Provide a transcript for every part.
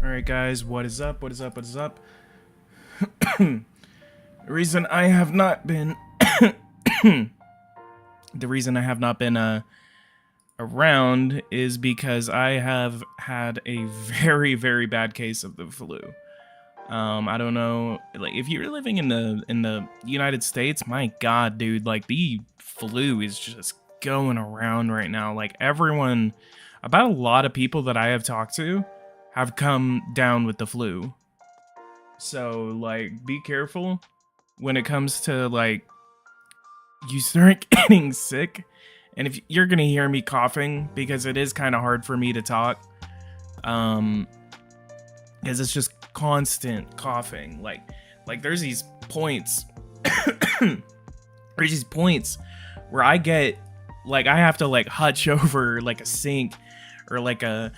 Alright guys, what is up? What is up? What is up? The reason I have not been around is because I have had a very, very bad case of the flu. I don't know, like if you're living in the United States, my god, dude, like the flu is just going around right now. Like everyone, about a lot of people that I have talked to have come down with the flu. So like be careful when it comes to like you start getting sick. And if you're gonna hear me coughing, because it is kind of hard for me to talk, because it's just constant coughing. Like there's these points, there's these points where I get like I have to like hutch over like a sink or like a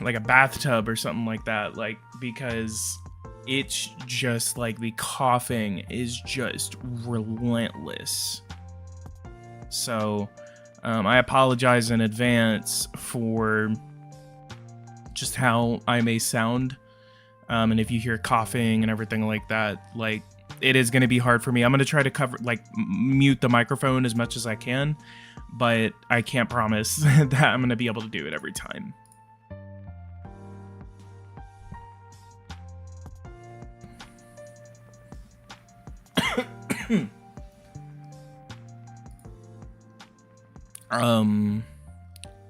bathtub or something like that, like because it's just like the coughing is just relentless. So I apologize in advance for just how I may sound, and if you hear coughing and everything like that, like it is going to be hard for me. I'm going to try to cover mute the microphone as much as I can, but I can't promise that I'm going to be able to do it every time.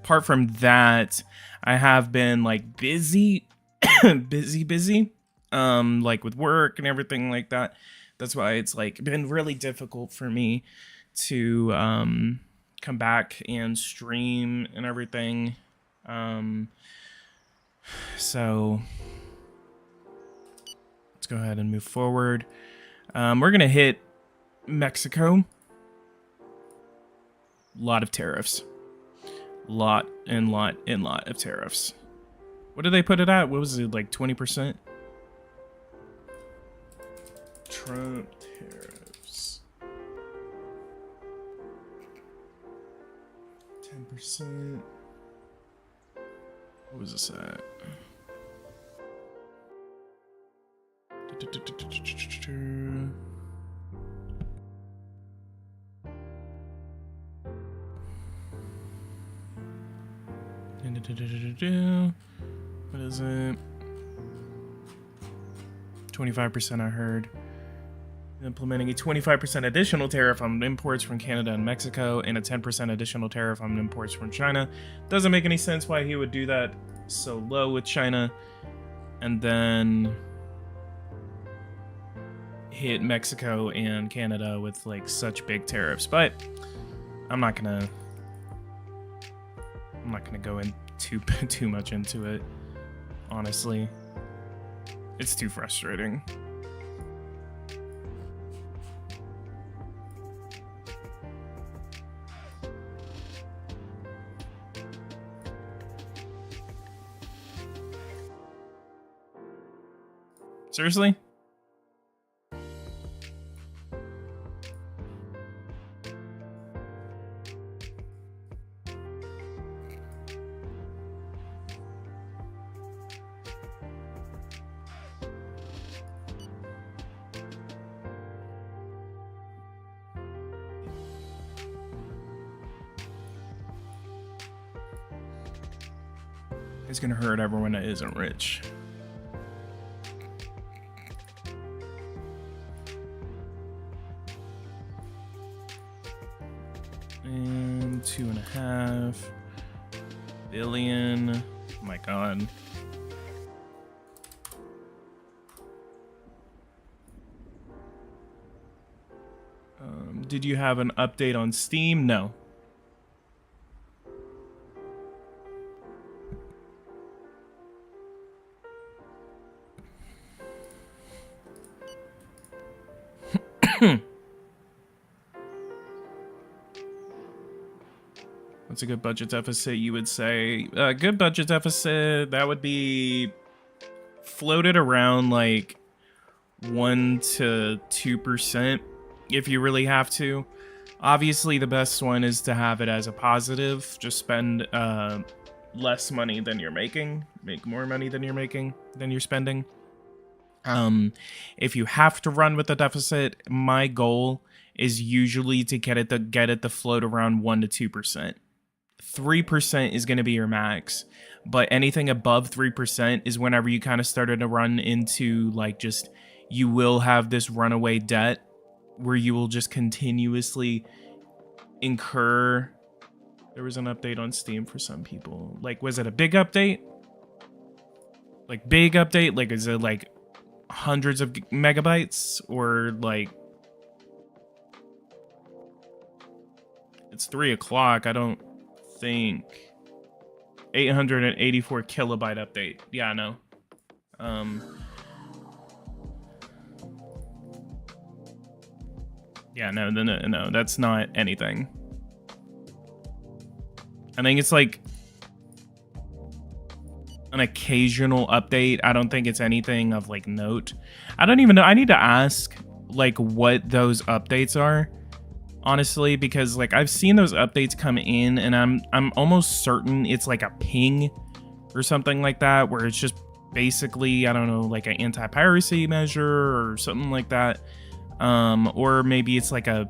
Apart from that, I have been like busy, busy, like with work and everything like that. That's why it's like been really difficult for me to come back and stream and everything. So let's go ahead and move forward. We're gonna hit Mexico. Lot of tariffs. Lot of tariffs. What did they put it at? What was it, like 20%? Trump tariffs. 10%. What was this at? What is it? 25% I heard. Implementing a 25% additional tariff on imports from Canada and Mexico and a 10% additional tariff on imports from China. Doesn't make any sense why he would do that so low with China and then hit Mexico and Canada with like such big tariffs. But I'm not gonna go in too much into it, honestly. It's too frustrating. Seriously? It's gonna hurt everyone that isn't rich. And 2.5 billion. Oh my god. Did you have an update on Steam? No. What's a good budget deficit, you would say? Good budget deficit, that would be floated around like 1 to 2% if you really have to. Obviously, the best one is to have it as a positive. Just spend less money than you're making, make more money than you're spending. If you have to run with a deficit, my goal is usually to get it to float around 1 to 2%. 3% is going to be your max, but anything above 3% is whenever you kind of started to run into like just you will have this runaway debt where you will just continuously incur. There was an update on Steam for some people. Like, was it a big update? Like big update? Like, is it like hundreds of megabytes or like it's 3 o'clock? I don't think 884 kilobyte update. Yeah, I know. Yeah, no, that's not anything. I think it's like an occasional update. I don't think it's anything of like note. I don't even know. I need to ask like what those updates are, honestly, because like I've seen those updates come in and I'm almost certain it's like a ping or something like that, where it's just basically, I don't know, like an anti-piracy measure or something like that. Or maybe it's like a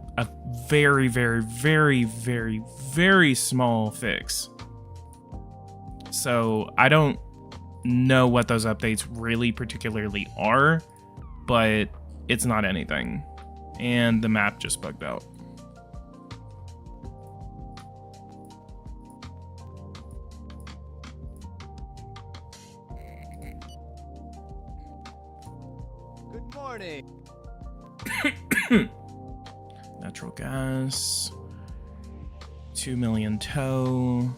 very, very, very, very, very small fix. So I don't know what those updates really particularly are, but it's not anything. And the map just bugged out. Good morning. Natural gas. 2 million tow.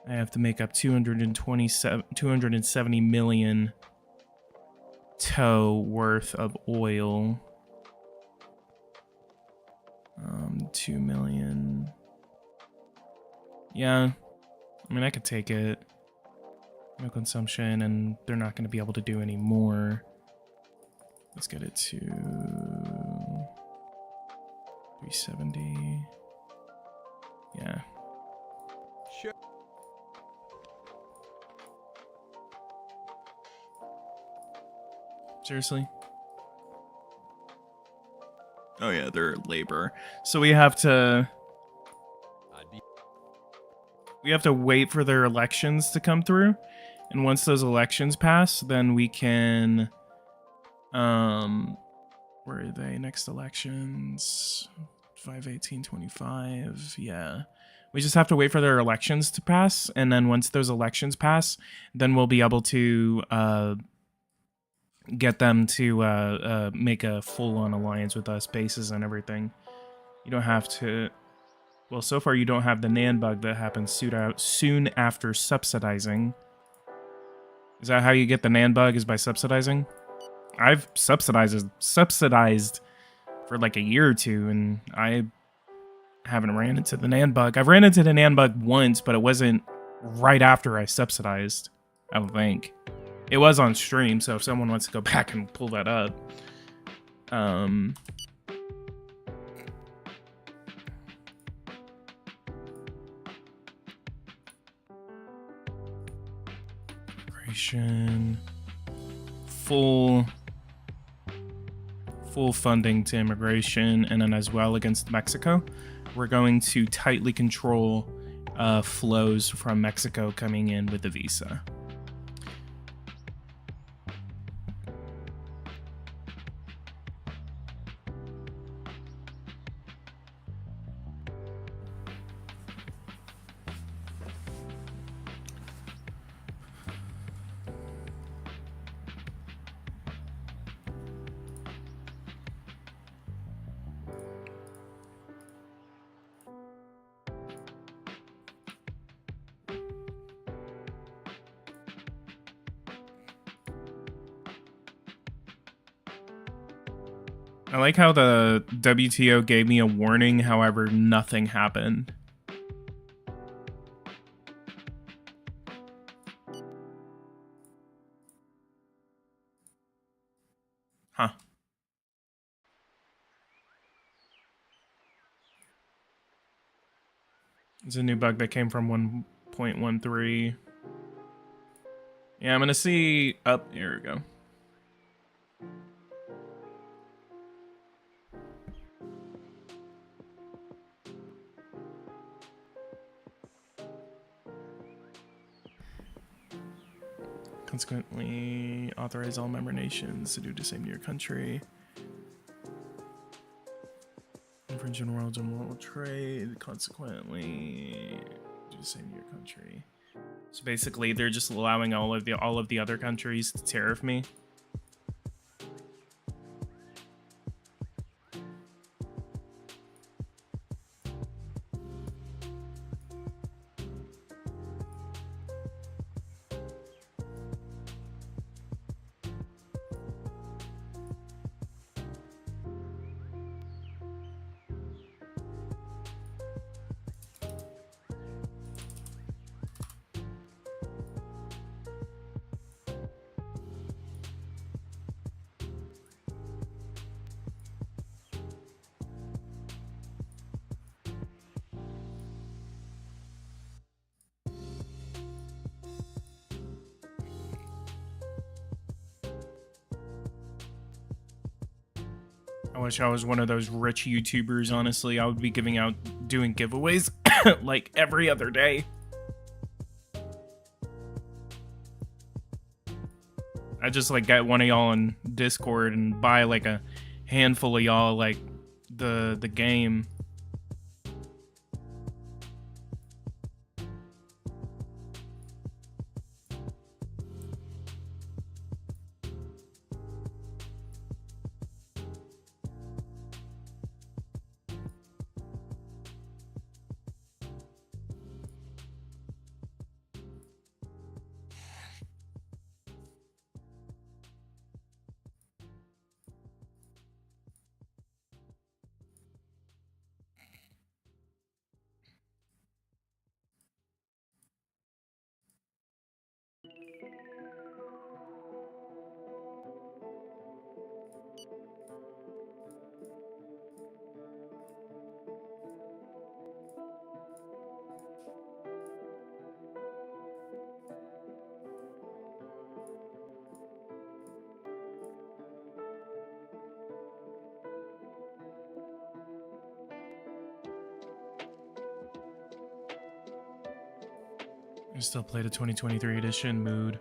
I have to make up 270 million tow worth of oil. 2 million. Yeah, I mean, I could take it. No consumption, and they're not going to be able to do any more. Let's get it to 370. Yeah. Sure. Seriously? Oh yeah, they're labor. So we have to wait for their elections to come through. And once those elections pass, then we can where are they? Next elections 5/18/25. Yeah. We just have to wait for their elections to pass, and then once those elections pass, then we'll be able to get them to make a full-on alliance with us, bases and everything. You don't have to. Well, so far you don't have the NAND bug that happens soon after subsidizing. Is that how you get the NAND bug? Is by subsidizing? I've subsidized for like a year or two, and I haven't ran into the NAND bug. I've ran into the NAND bug once, but it wasn't right after I subsidized, I don't think. It was on stream, so if someone wants to go back and pull that up. Immigration. Full funding to immigration, and then as well against Mexico. We're going to tightly control flows from Mexico coming in with a visa. I like how the WTO gave me a warning, however, nothing happened. Huh. It's a new bug that came from 0.13. Yeah, I'm gonna see up. Here we go. Consequently, authorize all member nations to do the same to your country. Infringe on world trade. Consequently, do the same to your country. So basically, they're just allowing all of the other countries to tariff me. I wish I was one of those rich YouTubers, honestly. I would be doing giveaways like every other day. I just like get one of y'all on Discord and buy like a handful of y'all like the game. I still play the 2023 edition mood.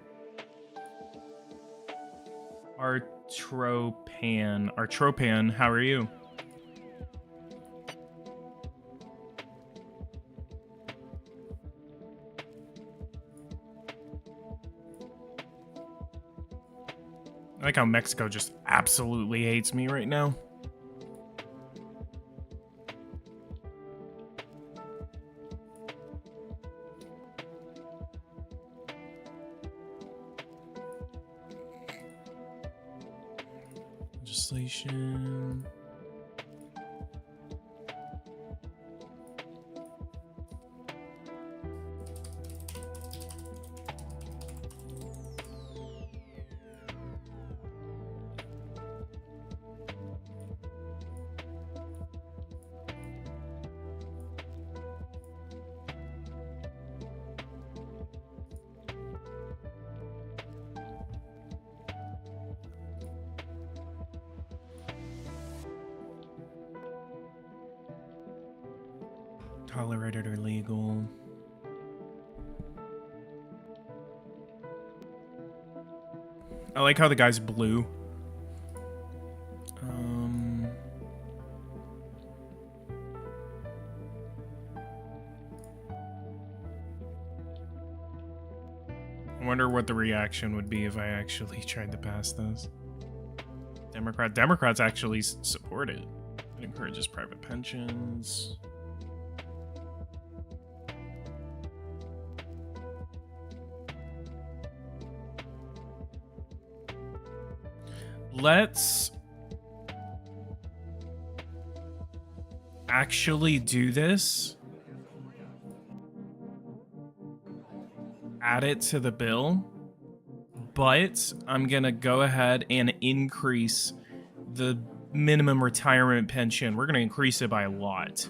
Artropan, how are you? I like how Mexico just absolutely hates me right now. Legislation. Tolerated or legal. I like how the guy's blue. I wonder what the reaction would be if I actually tried to pass this. Democrats actually support it. It encourages private pensions. Let's actually do this. Add it to the bill. But I'm going to go ahead and increase the minimum retirement pension. We're going to increase it by a lot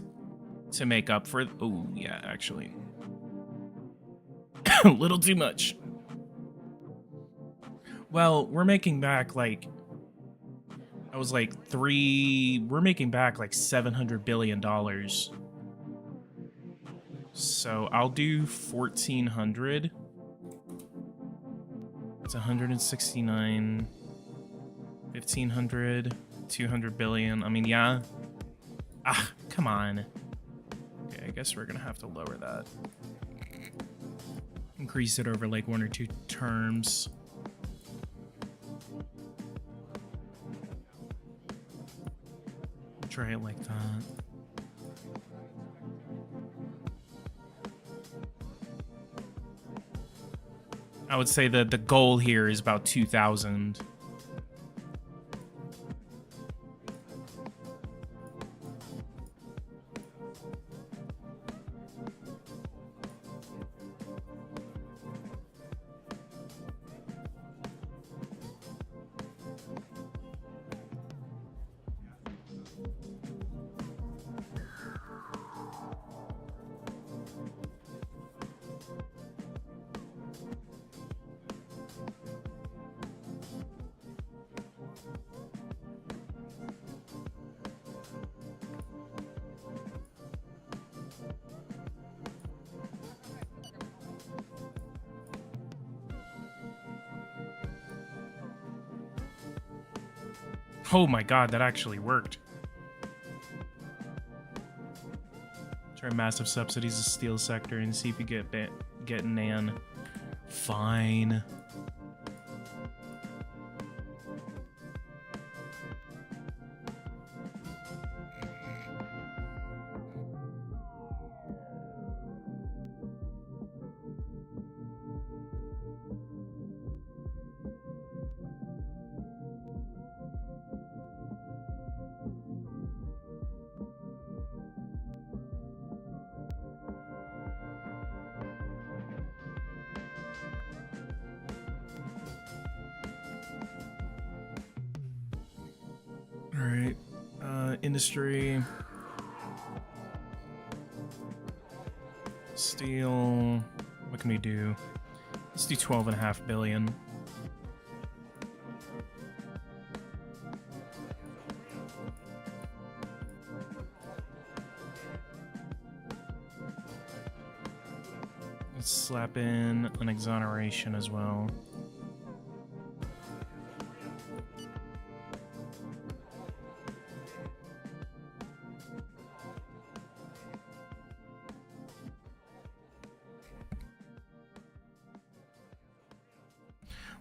to make up for... Oh, yeah, actually. A little too much. Well, we're making back like, I was like we're making back like $700 billion. So I'll do 1,400. It's 169, 1,500, 200 billion. I mean, yeah. Ah, come on. Okay, I guess we're gonna have to lower that. Increase it over like 1 or 2 terms. Try it like that. I would say that the goal here is about 2,000. Oh my god, that actually worked. Try massive subsidies to steel sector and see if you get Nan. Fine. Alright, industry, steel, what can we do? Let's do 12.5 billion. Let's slap in an exoneration as well.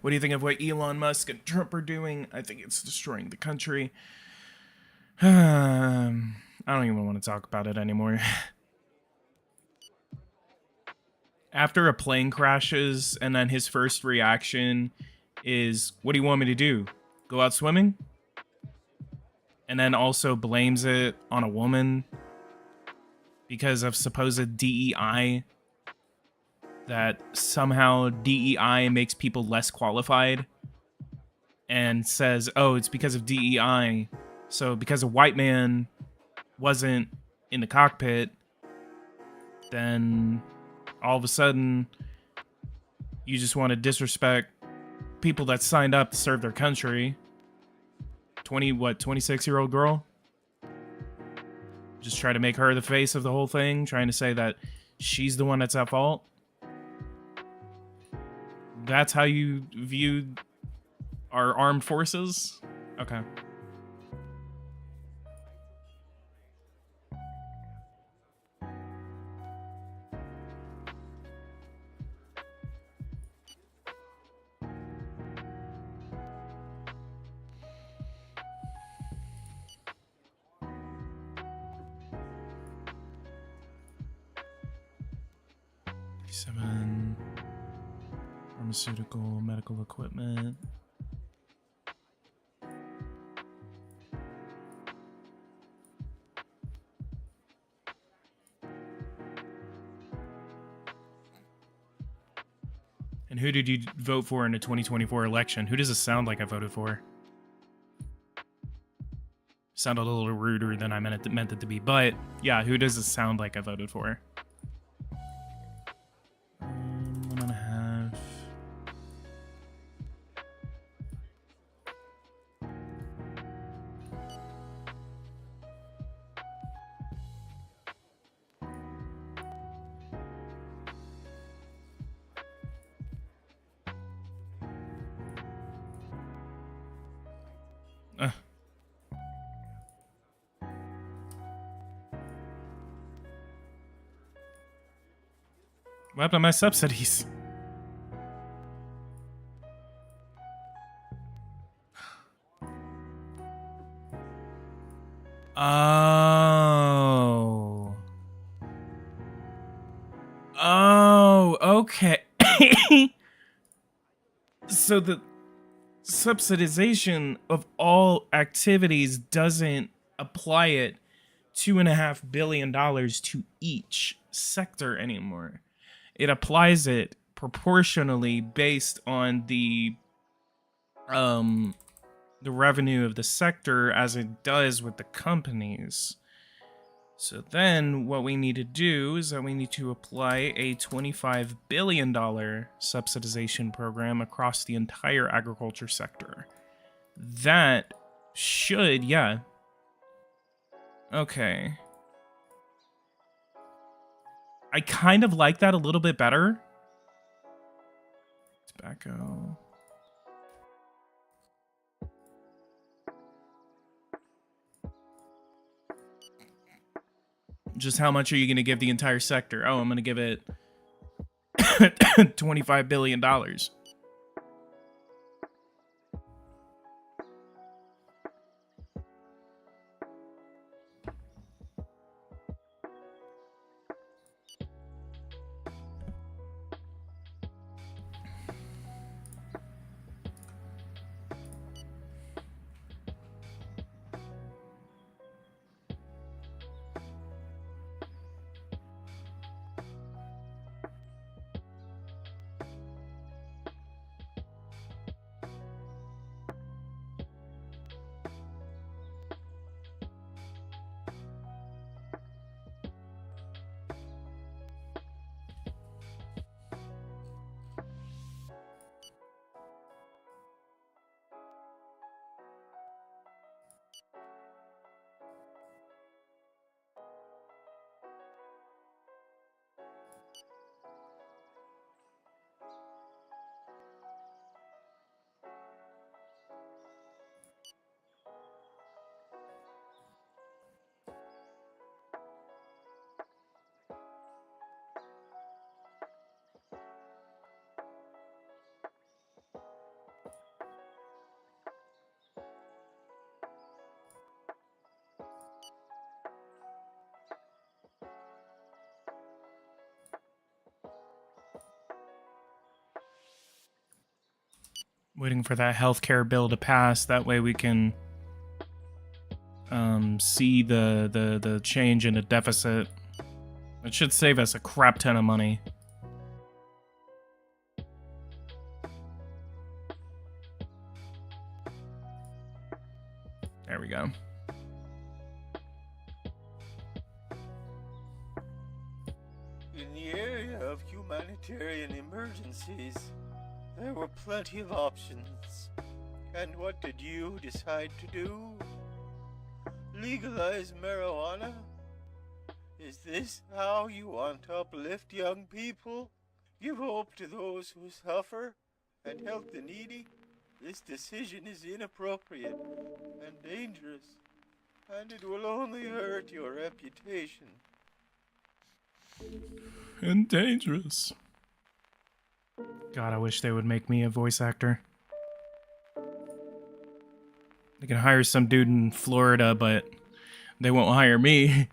What do you think of what Elon Musk and Trump are doing? I think it's destroying the country. I don't even want to talk about it anymore. After a plane crashes and then his first reaction is, what do you want me to do? Go out swimming? And then also blames it on a woman because of supposed DEI. That somehow DEI makes people less qualified, and says, oh, it's because of DEI. So because a white man wasn't in the cockpit, then all of a sudden you just want to disrespect people that signed up to serve their country. 26-year-old girl? Just try to make her the face of the whole thing, trying to say that she's the one that's at fault. That's how you view our armed forces? Okay. Seven. Pharmaceutical, medical equipment. And who did you vote for in the 2024 election? Who does it sound like I voted for? Sounded a little ruder than I meant it to be, but yeah, who does it sound like I voted for? 1.5. What happened to my subsidies? Oh. Oh, okay. So the subsidization of all activities doesn't apply it $2.5 billion to each sector anymore. It applies it proportionally based on the revenue of the sector as it does with the companies. So then what we need to do is that we need to apply a $25 billion subsidization program across the entire agriculture sector. That should, yeah. Okay. I kind of like that a little bit better. Tobacco. Just how much are you going to give the entire sector? Oh, I'm going to give it $25 billion. Waiting for that healthcare bill to pass. That way we can see the change in the deficit. It should save us a crap ton of money. There we go. In the area of humanitarian emergencies, there were plenty of options. And what did you decide to do? Legalize marijuana? Is this how you want to uplift young people? Give hope to those who suffer and help the needy? This decision is inappropriate and dangerous, and it will only hurt your reputation. And dangerous. God, I wish they would make me a voice actor. They can hire some dude in Florida, but they won't hire me.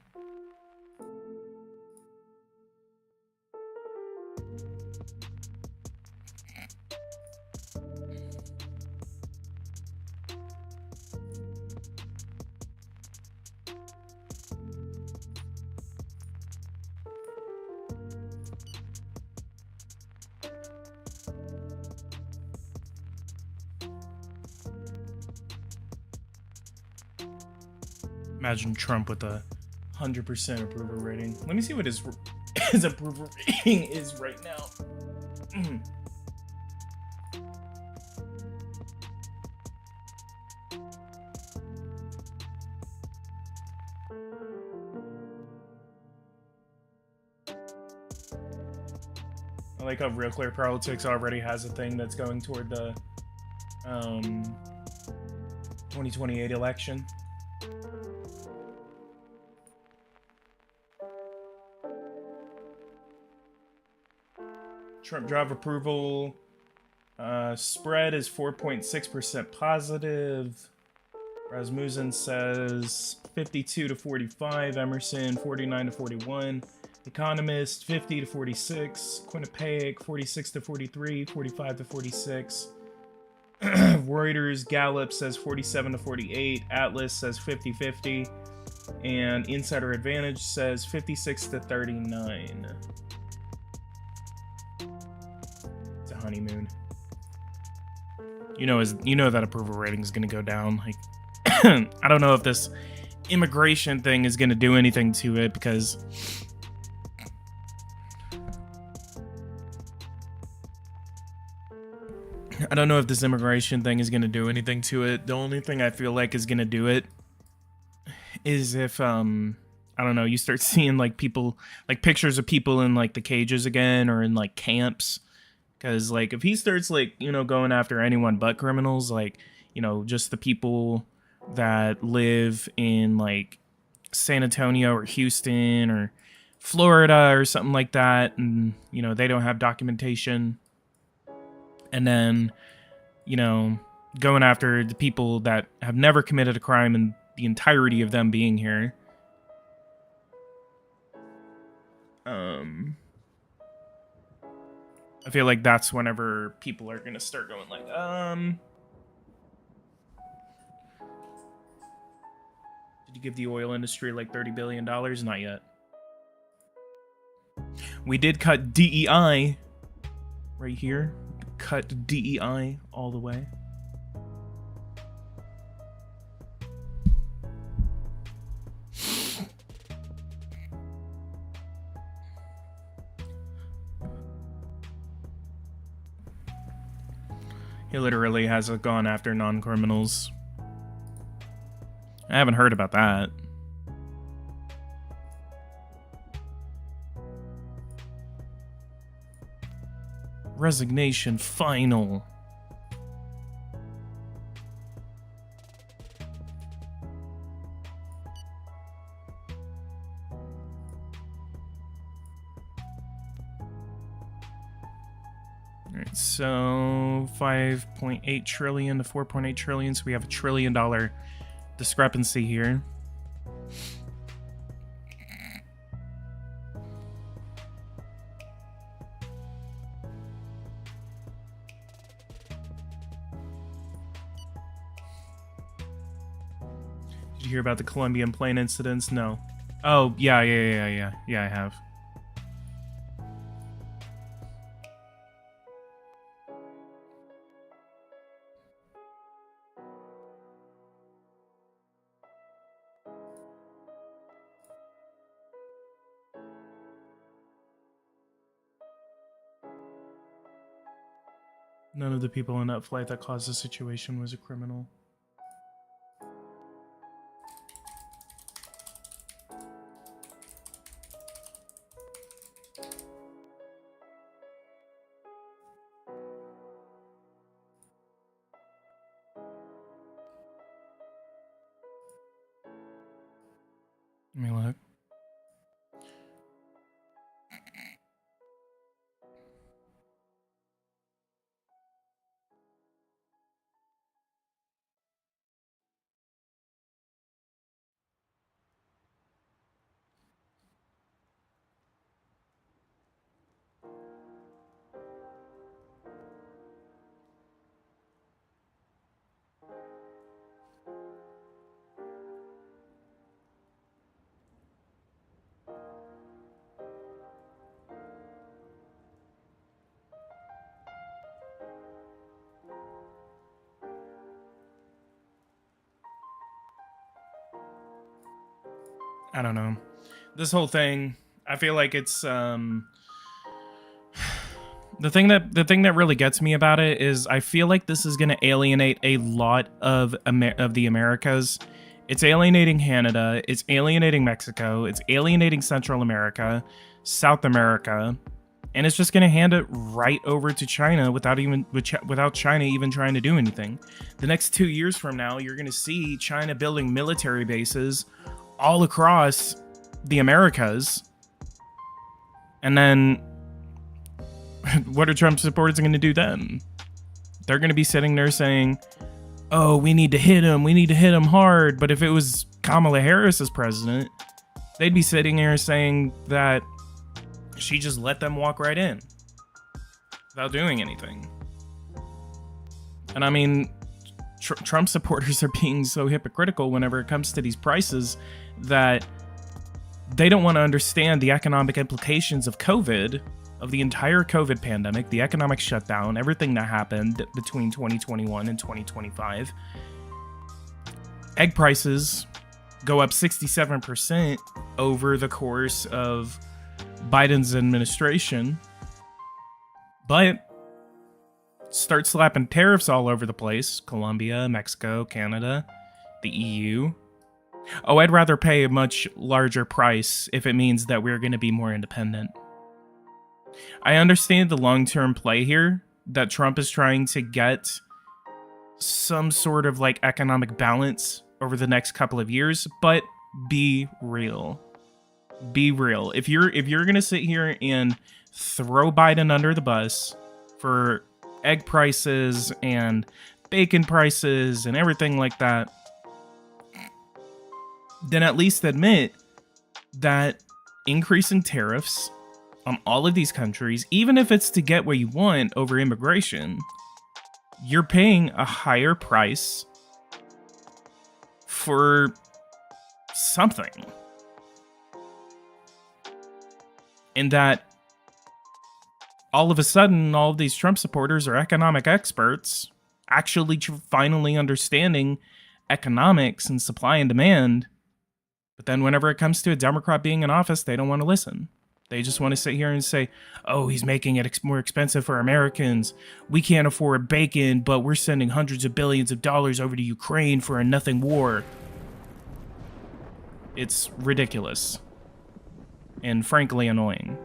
Imagine Trump with a 100% approval rating. Let me see what his approval rating is right now. I like how Real Clear Politics already has a thing that's going toward the 2028 election. Trump drive approval spread is 4.6% positive. Rasmussen says 52 to 45. Emerson 49 to 41. Economist 50 to 46. Quinnipiac 46 to 43. 45 to 46. Reuters Gallup says 47 to 48. Atlas says 50-50. And Insider Advantage says 56 to 39. It's a honeymoon. You know that approval rating is going to go down. Like, I don't know if this immigration thing is going to do anything to it, because I don't know if this immigration thing is going to do anything to it. The only thing I feel like is going to do it is if, I don't know, you start seeing like people, like pictures of people in like the cages again, or in like camps. Because like if he starts like, you know, going after anyone but criminals, like, you know, just the people that live in like San Antonio or Houston or Florida or something like that, and, you know, they don't have documentation, and then, you know, going after the people that have never committed a crime and the entirety of them being here. I feel like that's whenever people are gonna start going like, did you give the oil industry like $30 billion? Not yet. We did cut DEI right here. Cut DEI all the way. He literally has gone after non-criminals. I haven't heard about that. Resignation final. Alright, so 5.8 trillion to 4.8 trillion, so we have $1 trillion discrepancy here. Did you hear about the Colombian plane incidents? No. Oh, yeah, I have. None of the people on that flight that caused the situation was a criminal. Let me look. I don't know. This whole thing, I feel like it's the thing that really gets me about it is I feel like this is going to alienate a lot of the Americas. It's alienating Canada, it's alienating Mexico, it's alienating Central America, South America, And it's just going to hand it right over to China without China even trying to do anything. The next 2 years from now, you're going to see China building military bases all across the Americas. And then what are Trump supporters going to do then? They're going to be sitting there saying, oh, we need to hit him. We need to hit him hard. But if it was Kamala Harris as president, they'd be sitting here saying that she just let them walk right in without doing anything. And I mean, Trump supporters are being so hypocritical whenever it comes to these prices that they don't want to understand the economic implications of COVID, of the entire COVID pandemic, the economic shutdown, everything that happened between 2021 and 2025. Egg prices go up 67% over the course of Biden's administration, but start slapping tariffs all over the place. Colombia, Mexico, Canada, the EU. Oh, I'd rather pay a much larger price if it means that we're going to be more independent. I understand the long-term play here, that Trump is trying to get some sort of like economic balance over the next couple of years, but be real. Be real. If you're gonna sit here and throw Biden under the bus for egg prices and bacon prices and everything like that, then at least admit that increasing tariffs on all of these countries, even if it's to get what you want over immigration, you're paying a higher price for something. And that all of a sudden, all of these Trump supporters are economic experts, actually finally understanding economics and supply and demand. But then whenever it comes to a Democrat being in office, they don't want to listen. They just want to sit here and say, oh, he's making it more expensive for Americans. We can't afford bacon, but we're sending hundreds of billions of dollars over to Ukraine for a nothing war. It's ridiculous. And frankly annoying.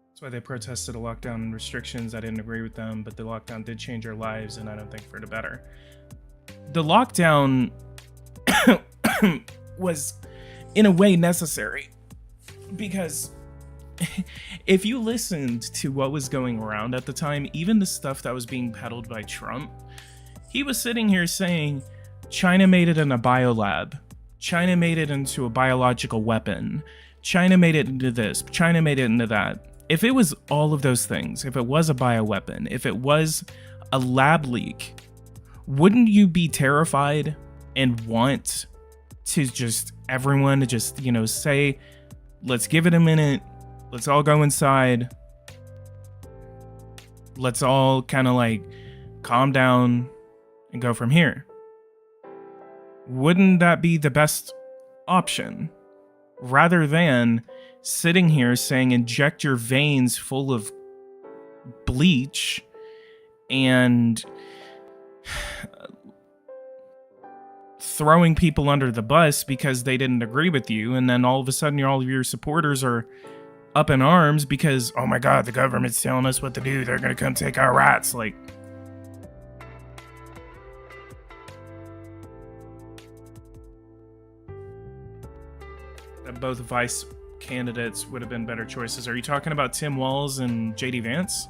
That's why they protested a lockdown and restrictions. I didn't agree with them, but the lockdown did change our lives, and I don't think for the better. The lockdown was, in a way, necessary. Because if you listened to what was going around at the time, even the stuff that was being peddled by Trump, he was sitting here saying, China made it in a biolab. China made it into a biological weapon. China made it into this. China made it into that. If it was all of those things, if it was a bioweapon, if it was a lab leak, wouldn't you be terrified and want to just everyone to just, say, let's give it a minute. Let's all go inside. Let's all kind of like calm down and go from here. Wouldn't that be the best option? Rather than sitting here saying inject your veins full of bleach and throwing people under the bus because they didn't agree with you, and then all of a sudden all of your supporters are up in arms because, oh my god, the government's telling us what to do, they're gonna come take our rights. Like, that both vice candidates would have been better choices. Are you talking about Tim Walz and JD Vance?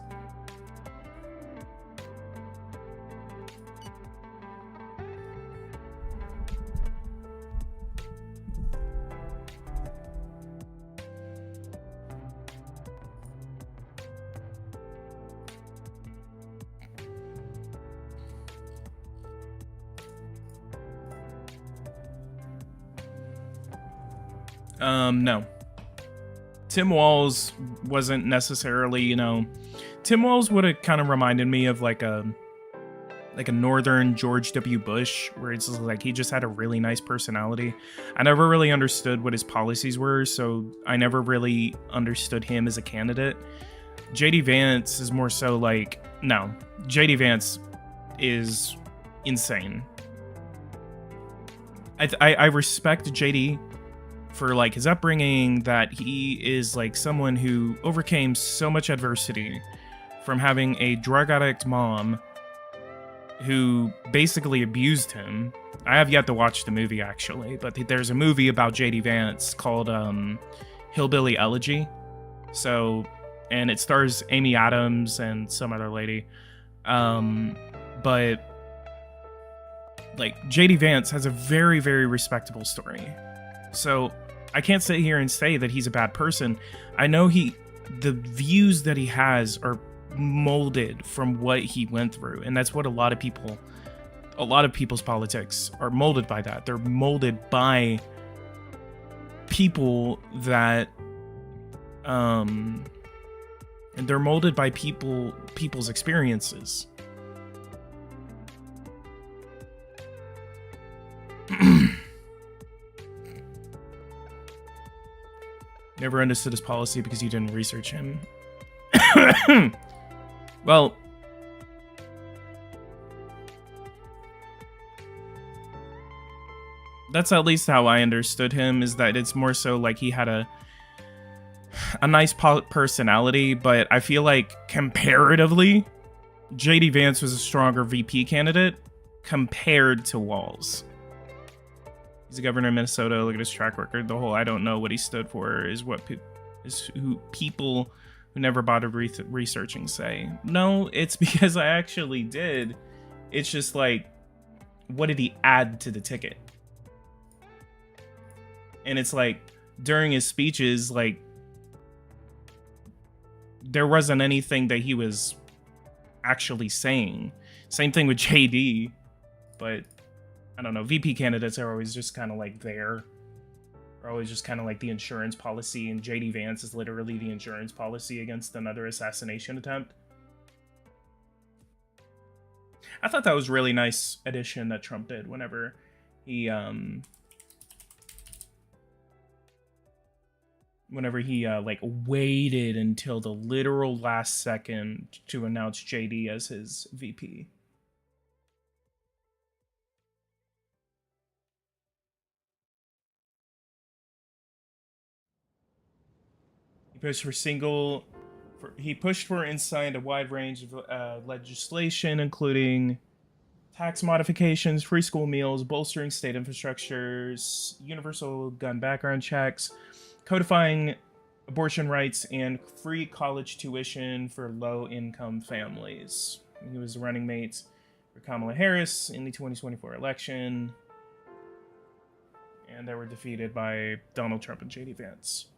No. Tim Walz wasn't necessarily, Tim Walz would have kind of reminded me of like a northern George W. Bush, where it's just like he just had a really nice personality. I never really understood what his policies were, so I never really understood him as a candidate. JD Vance is more so like, no, JD Vance is insane. I respect JD for like his upbringing, that he is like someone who overcame so much adversity from having a drug addict mom who basically abused him. I have yet to watch the movie actually, but there's a movie about JD Vance called Hillbilly Elegy. So, and it stars Amy Adams and some other lady. But like JD Vance has a very, very respectable story. So I can't sit here and say that he's a bad person. I know the views that he has are molded from what he went through, and that's what a lot of people's politics are molded by. That they're molded by people that and they're molded by people's experiences. Never understood his policy because you didn't research him. Well, that's at least how I understood him, is that it's more so like he had a nice personality, but I feel like comparatively, JD Vance was a stronger VP candidate compared to Walz. He's a governor of Minnesota. Look at his track record. The whole I don't know what he stood for is what who people who never bothered researching say. No, it's because I actually did. It's just like, what did he add to the ticket? And it's like, during his speeches, like, there wasn't anything that he was actually saying. Same thing with JD, but I don't know. VP candidates are always just kind of like there. Are always just kind of like the insurance policy, and JD Vance is literally the insurance policy against another assassination attempt. I thought that was really nice addition that Trump did whenever he like waited until the literal last second to announce JD as his VP. He pushed for and signed a wide range of legislation, including tax modifications, free school meals, bolstering state infrastructures, universal gun background checks, codifying abortion rights, and free college tuition for low-income families. He was the running mate for Kamala Harris in the 2024 election, and they were defeated by Donald Trump and JD Vance.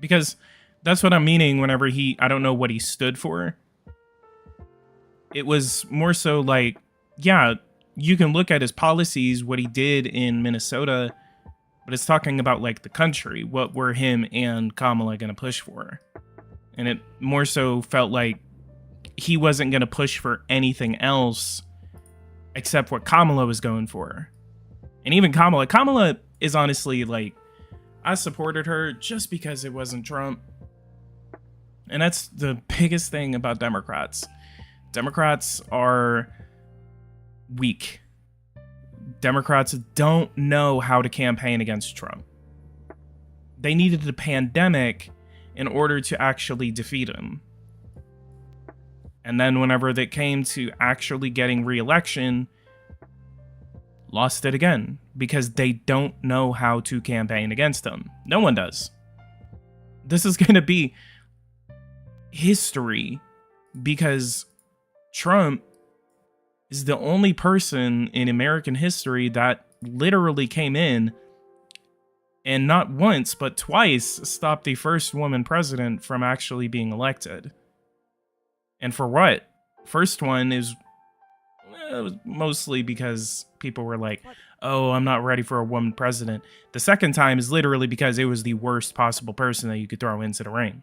Because that's what I'm meaning whenever I don't know what he stood for. It was more so like, yeah, you can look at his policies, what he did in Minnesota, but it's talking about like the country. What were him and Kamala going to push for? And it more so felt like he wasn't going to push for anything else except what Kamala was going for. And even Kamala is honestly like, I supported her just because it wasn't Trump. And that's the biggest thing about Democrats. Democrats are weak. Democrats don't know how to campaign against Trump. They needed the pandemic in order to actually defeat him. And then whenever they came to actually getting re-election, lost it again because they don't know how to campaign against him. No one does. This is going to be history because Trump is the only person in American history that literally came in and not once but twice stopped the first woman president from actually being elected. And for what? First one is mostly because people were like, oh, I'm not ready for a woman president. The second time is literally because it was the worst possible person that you could throw into the ring.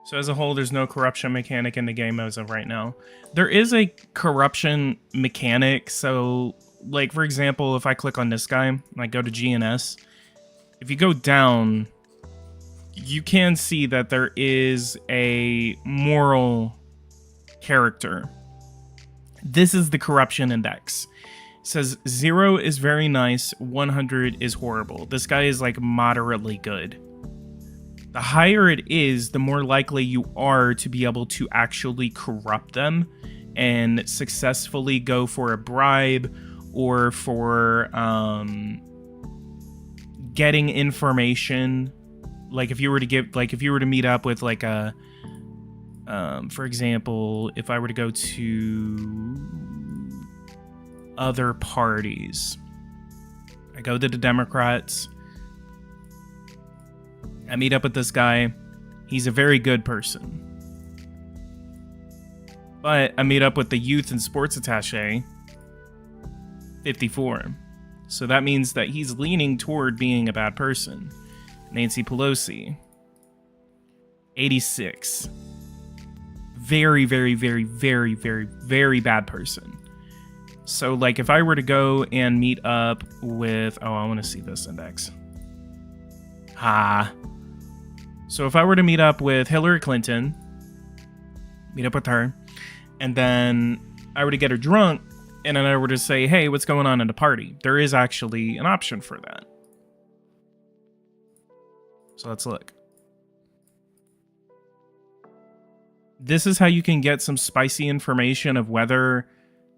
So as a whole, there's no corruption mechanic in the game as of right now. There is a corruption mechanic. So, like, for example, if I click on this guy and I go to GNS, if you go down, you can see that there is a moral character. This is the corruption index. It says 0 is very nice, 100 is horrible. This guy is like moderately good. The higher it is, the more likely you are to be able to actually corrupt them and successfully go for a bribe or for getting information. Like if you were to meet up with like a, for example, if I were to go to other parties, I go to the Democrats. I meet up with this guy. He's a very good person. But I meet up with the youth and sports attaché, 54. So that means that he's leaning toward being a bad person. Nancy Pelosi, 86. Very, very, very, very, very, very bad person. So like if I were to go and meet up with, oh, I want to see this index. So if I were to meet up with Hillary Clinton, meet up with her, and then I were to get her drunk, and then I were to say, hey, what's going on in the party? There is actually an option for that. So let's look. This is how you can get some spicy information of whether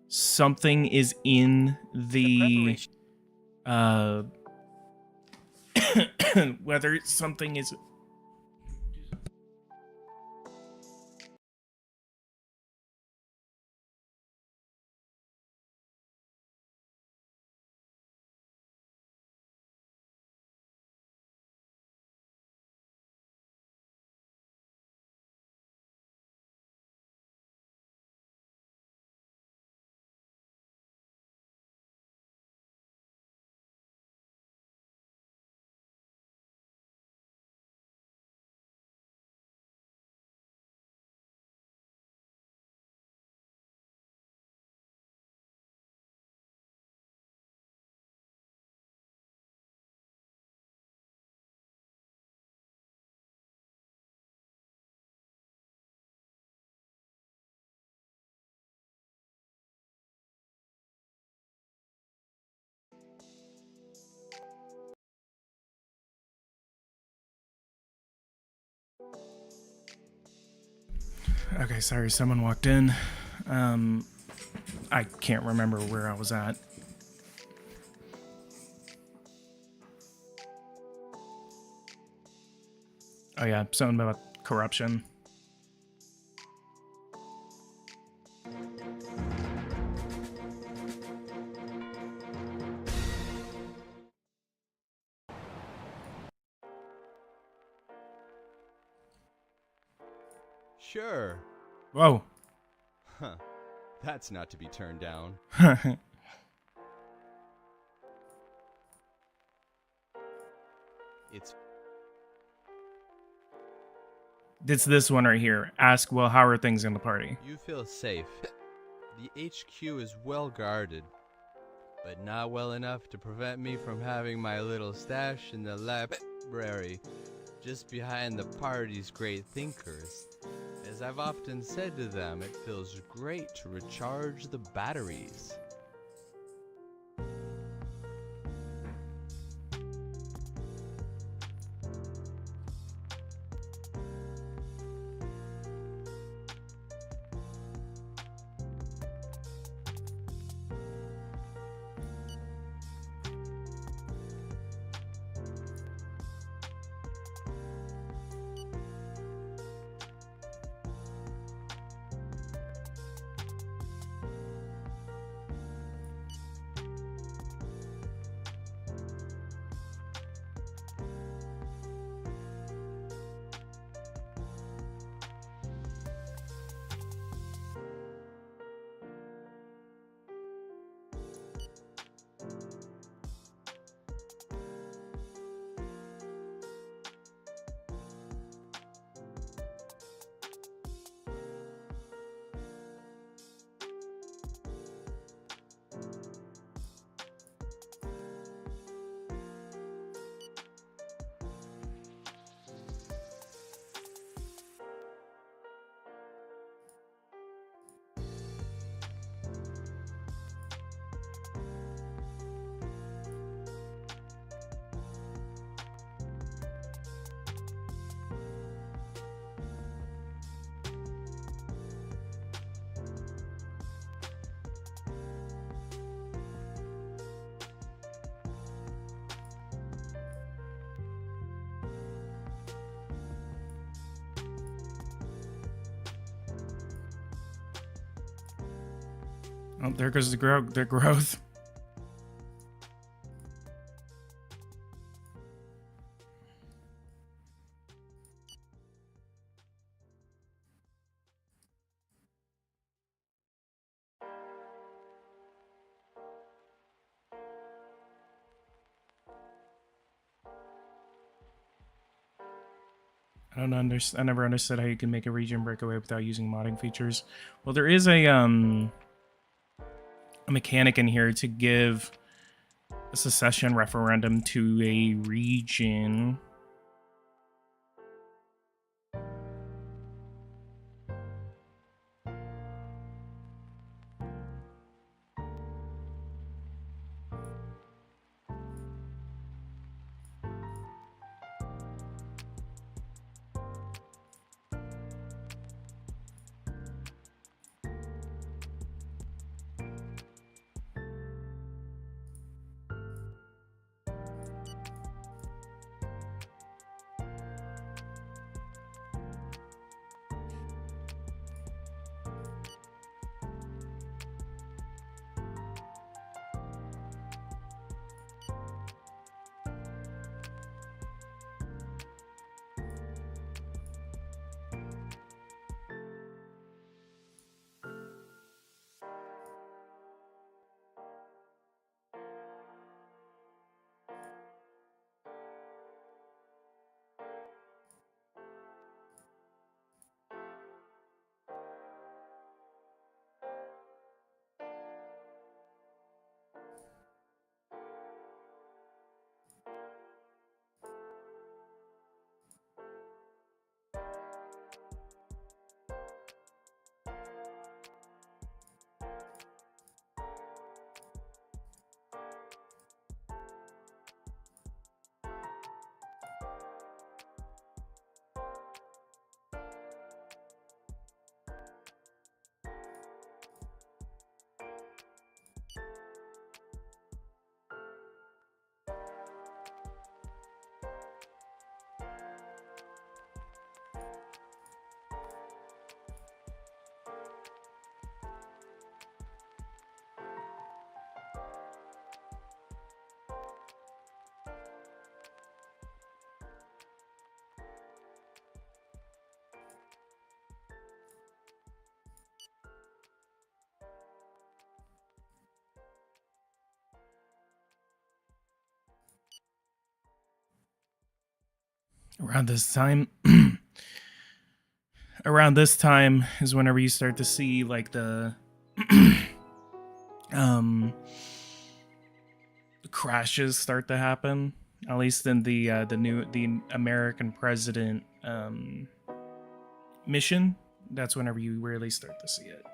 something is in the whether something is okay, sorry, someone walked in. I can't remember where I was at. Oh yeah, something about corruption. Sure. Whoa. Huh. That's not to be turned down. It's this one right here. Ask, well, how are things in the party? You feel safe. The HQ is well guarded, but not well enough to prevent me from having my little stash in the library just behind the party's great thinkers. As I've often said to them, it feels great to recharge the batteries. Oh, there goes the growth. I never understood how you can make a region breakaway without using modding features. Well, there is a mechanic in here to give a secession referendum to a region. Around this time around this time is whenever you start to see like the crashes start to happen, at least in the American president mission. That's whenever you really start to see it.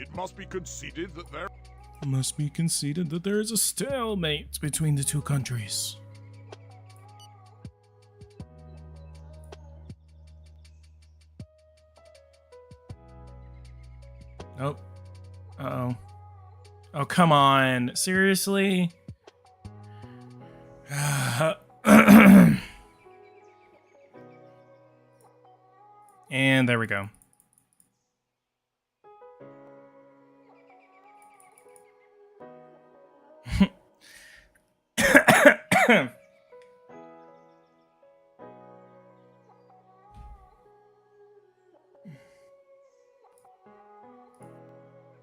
It must be conceded that there is a stalemate between the two countries. Oh. Uh-oh. Oh, come on. Seriously? And there we go.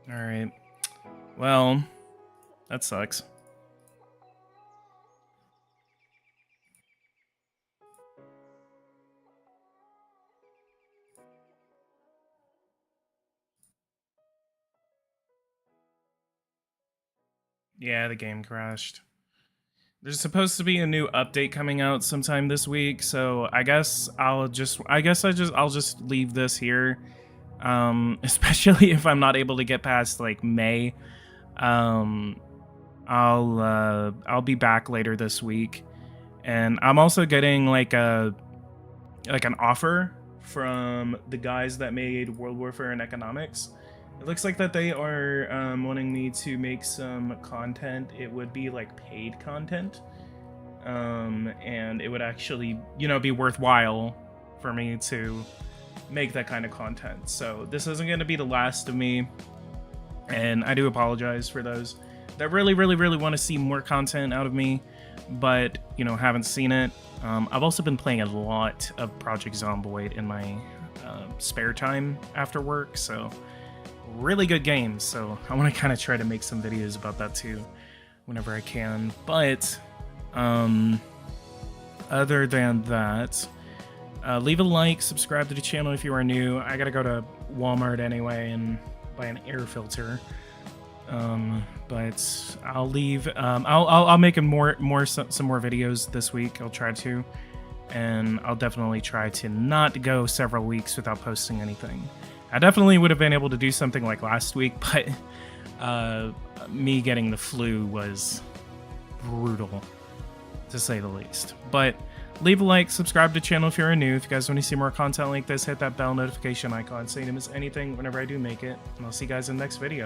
Alright. Well, that sucks. Yeah, the game crashed. There's supposed to be a new update coming out sometime this week, so I guess I'll just leave this here. Especially if I'm not able to get past like May. I'll be back later this week. And I'm also getting like an offer from the guys that made World Warfare and Economics. It looks like that they are wanting me to make some content. It would be like paid content, and it would actually, you know, be worthwhile for me to make that kind of content. So this isn't going to be the last of me, and I do apologize for those that really want to see more content out of me, but you know, haven't seen it. I've also been playing a lot of Project Zomboid in my spare time after work, so really good games. So I want to kind of try to make some videos about that too whenever I can. But other than that, leave a like, subscribe to the channel if you are new. I gotta go to Walmart anyway and buy an air filter. But I'll leave. I'll make some more videos this week. I'll try to, and I'll definitely try to not go several weeks without posting anything. I definitely would have been able to do something like last week, but me getting the flu was brutal, to say the least. But leave a like, subscribe to the channel if you're new. If you guys want to see more content like this, hit that bell notification icon so you don't miss anything whenever I do make it. And I'll see you guys in the next video.